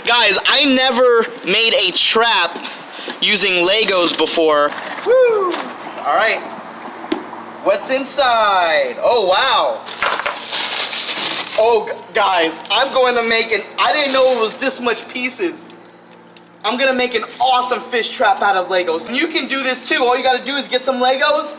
Guys, I never made a trap using Legos before. Woo! All right. What's inside? Oh, wow. Oh, guys, I'm going to make I didn't know it was this much pieces. I'm going to make an awesome fish trap out of Legos. And you can do this too. All you got to do is get some Legos.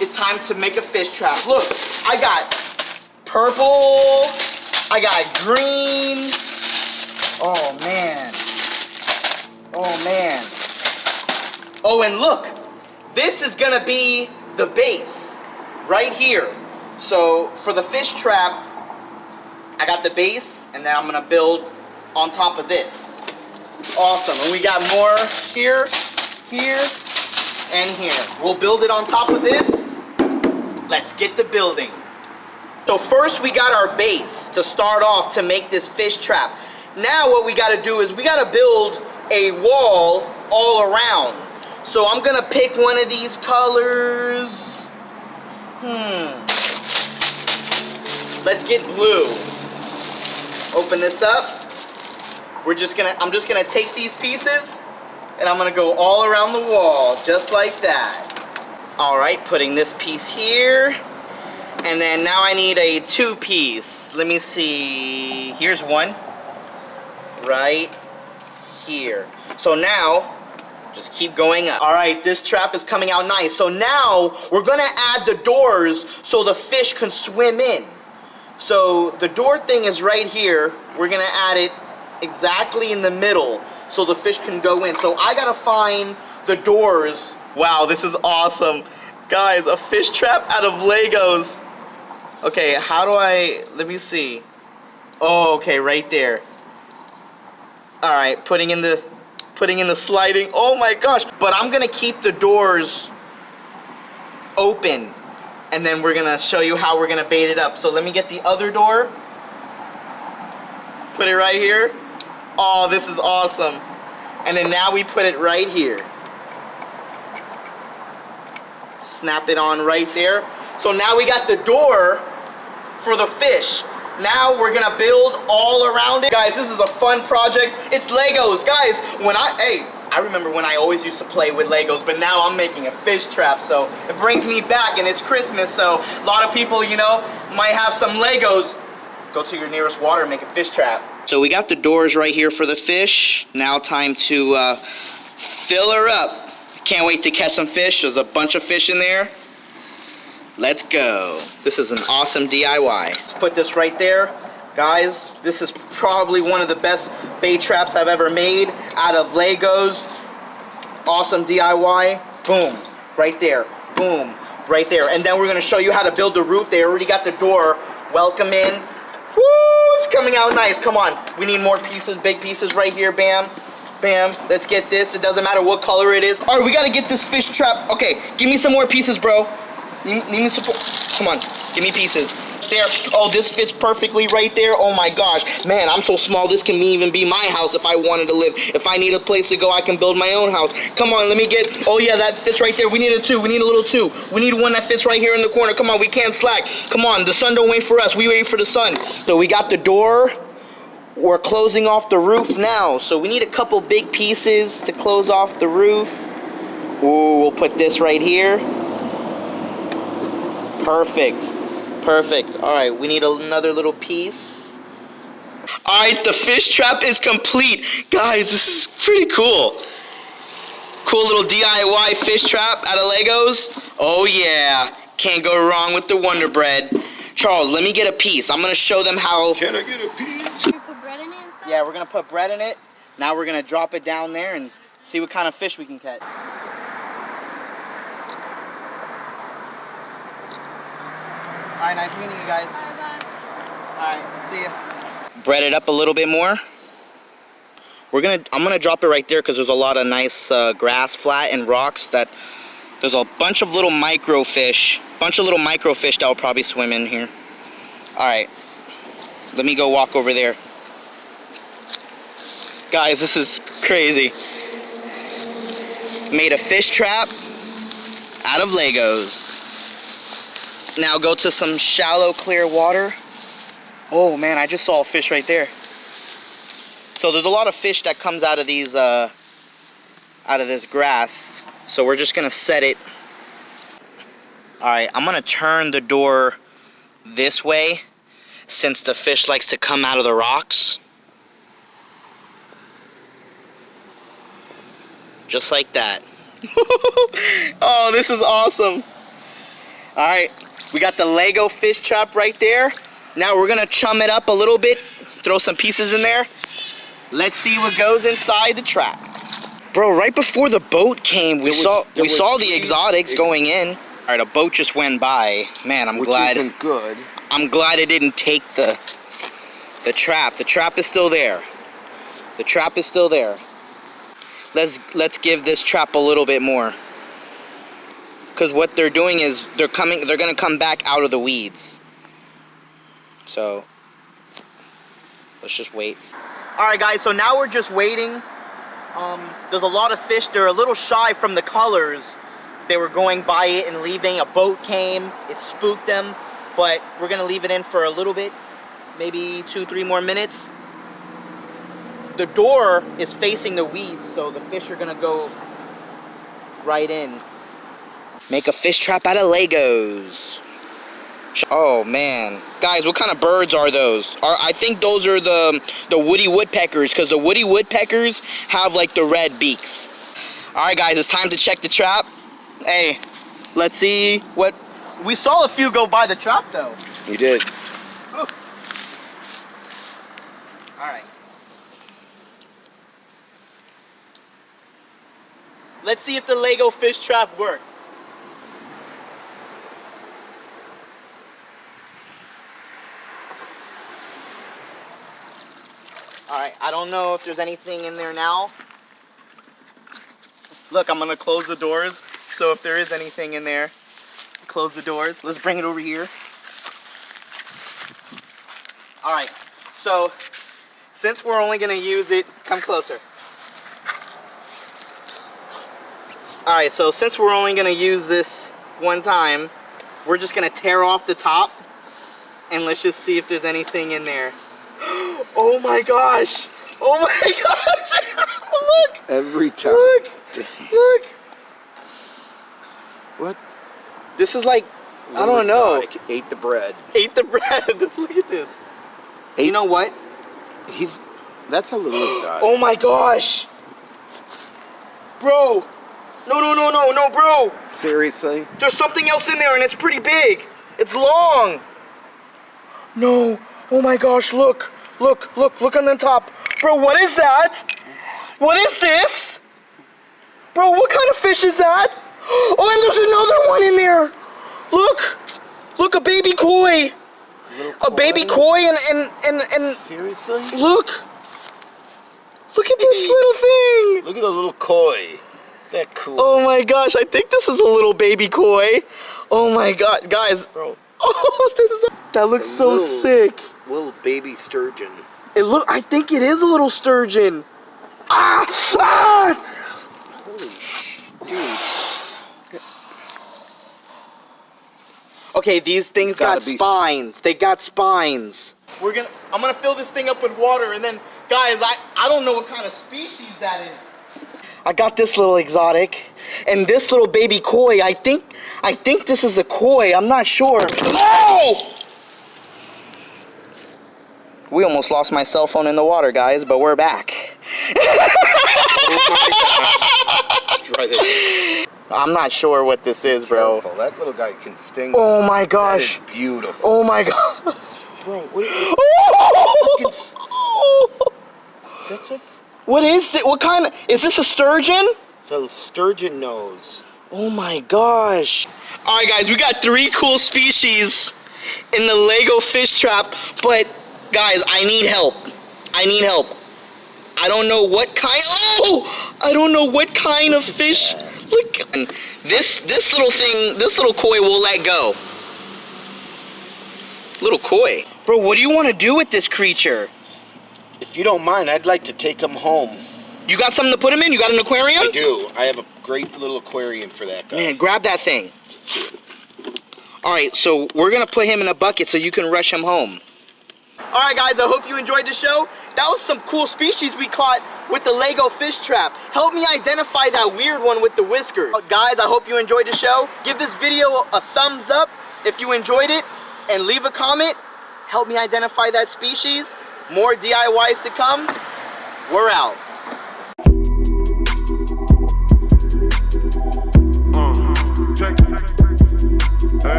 It's time to make a fish trap. Look, I got purple. I got green. Oh, man. Oh, man. Oh, and look. This is going to be the base right here. So, for the fish trap, I got the base, and then I'm going to build on top of this. Awesome. And we got more here, here, and here. We'll build it on top of this. Let's get the building. So first we got our base to start off to make this fish trap. Now what we got to do is we got to build a wall all around. So I'm going to pick one of these colors. Let's get blue. Open this up. I'm just gonna take these pieces and I'm gonna go all around the wall, just like that. All right, putting this piece here. And then now I need a 2-piece. Let me see, here's one, right here. So now, just keep going up. All right, this trap is coming out nice. So now we're gonna add the doors so the fish can swim in. So the door thing is right here. We're gonna add it exactly in the middle so the fish can go in. So I gotta find the doors. Wow, this is awesome. Guys, a fish trap out of Legos. Okay, how do let me see. Oh, okay, right there. All right, putting in the sliding. Oh my gosh. But I'm gonna keep the doors open, and then we're gonna show you how we're gonna bait it up. So let me get the other door. Put it right here. Oh, this is awesome. And then now we put it right here. Snap it on right there. So now we got the door for the fish. Now we're gonna build all around it. Guys, this is a fun project. It's Legos. Guys, I remember when I always used to play with Legos, but now I'm making a fish trap, so it brings me back, and it's Christmas, so a lot of people, might have some Legos. Go to your nearest water and make a fish trap. So we got the doors right here for the fish. Now time to fill her up. Can't wait to catch some fish. There's a bunch of fish in there. Let's go. This is an awesome DIY. Let's put this right there. Guys, this is probably one of the best bait traps I've ever made out of Legos. Awesome DIY. Boom. Right there. Boom. Right there. And then we're going to show you how to build the roof. They already got the door. Welcome in. Woo! It's coming out nice. Come on. We need more pieces, big pieces right here. Bam. Bam. Let's get this. It doesn't matter what color it is. All right, we got to get this fish trap. Okay, give me some more pieces, bro. Need me support. Come on. Give me pieces. There. Oh, this fits perfectly right there. Oh my gosh. Man, I'm so small. This can even be my house if I wanted to live. If I need a place to go, I can build my own house. Come on, let me get. Oh yeah, that fits right there. We need a 2. We need a little 2. We need one that fits right here in the corner. Come on, we can't slack. Come on, the sun don't wait for us. We wait for the sun. So we got the door. We're closing off the roof now. So we need a couple big pieces to close off the roof. Ooh, we'll put this right here. Perfect. Perfect. All right, we need another little piece. All right, the fish trap is complete. Guys, this is pretty cool. Cool little DIY fish trap out of Legos. Oh yeah, can't go wrong with the Wonder Bread. Charles, let me get a piece. I'm gonna show them how. Can I get a piece? You put bread in it and stuff? Yeah, we're gonna put bread in it. Now we're gonna drop it down there and see what kind of fish we can catch. All right, nice meeting you guys. Bye-bye. All right, see ya. Bread it up a little bit more. I'm gonna drop it right there because there's a lot of nice grass, flat, and rocks. There's a bunch of little microfish. That will probably swim in here. All right, let me go walk over there. Guys, this is crazy. Made a fish trap out of Legos. Now go to some shallow, clear water. Oh man, I just saw a fish right there. So there's a lot of fish that comes out of these, out of this grass. So we're just gonna set it. All right, I'm gonna turn the door this way since the fish likes to come out of the rocks. Just like that. Oh, this is awesome. All right, we got the Lego fish trap right there. Now we're gonna chum it up a little bit, throw some pieces in there. Let's see what goes inside the trap. Bro, right before the boat came, we saw the exotics going in. All right, a boat just went by. Man, I'm glad. Which isn't good. I'm glad it didn't take the trap. The trap is still there. The trap is still there. Let's give this trap a little bit more. Because what they're doing is they're gonna come back out of the weeds. So let's just wait. All right, guys. So now we're just waiting. There's a lot of fish. They're a little shy from the colors. They were going by it and leaving. A boat came. It spooked them. But we're gonna leave it in for a little bit, maybe 2-3 more minutes. The door is facing the weeds, so the fish are gonna go right in. Make a fish trap out of Legos. Oh man, guys, what kind of birds are those? I think those are the woody woodpeckers, because the woody woodpeckers have like the red beaks. All right, guys, it's time to check the trap. Hey, let's see what we saw. A few go by the trap though. You did. All right. Let's see if the Lego fish trap worked. Alright, I don't know if there's anything in there now. Look, I'm gonna close the doors, so if there is anything in there, close the doors. Let's bring it over here. Alright, so since we're only gonna use it, come closer. Alright, so since we're only gonna use this one time, we're just gonna tear off the top and let's just see if there's anything in there. Oh my gosh! Oh my gosh! Look! Every time. Look! Look! What? This is like, I don't know. Ate the bread. Ate the bread. Look at this. You know what? That's a little exotic. Oh my gosh! Bro! No, bro! Seriously? There's something else in there and it's pretty big. It's long. No. Oh my gosh, look on the top. Bro, what is that? What is this? Bro, what kind of fish is that? Oh, and there's another one in there. Look, a baby koi. A baby koi and Seriously? Look at this little thing. Look at the little koi. Is that cool? Oh my gosh, I think this is a little baby koi. Oh my god, guys. Bro. Oh, that looks so sick. Little baby sturgeon. I think it is a little sturgeon. Ah! Holy dude. Okay, these things got spines. They got spines. I'm gonna fill this thing up with water, and then, guys, I don't know what kind of species that is. I got this little exotic, and this little baby koi. I think this is a koi. I'm not sure. Oh! We almost lost my cell phone in the water, guys, but we're back. I'm not sure what this is, bro. Careful, that little guy can sting. Oh my gosh. That is beautiful. Oh my god. Bro, what is That's a... What is it? What kind of... Is this a sturgeon? It's a sturgeon nose. Oh my gosh. Alright guys, we got 3 cool species in the Lego fish trap, but guys, I need help. I don't know what kind... Oh! I don't know what kind of fish... Look, this little thing, this little koi will let go. Little koi. Bro, what do you want to do with this creature? If you don't mind, I'd like to take him home. You got something to put him in? You got an aquarium? I do. I have a great little aquarium for that guy. Man, grab that thing. Let's see it. Alright, so we're going to put him in a bucket so you can rush him home. All right, guys, I hope you enjoyed the show. That was some cool species we caught with the Lego fish trap. Help me identify that weird one with the whiskers. Guys, I hope you enjoyed the show. Give this video a thumbs up if you enjoyed it, and leave a comment. Help me identify that species. More DIYs to come. We're out.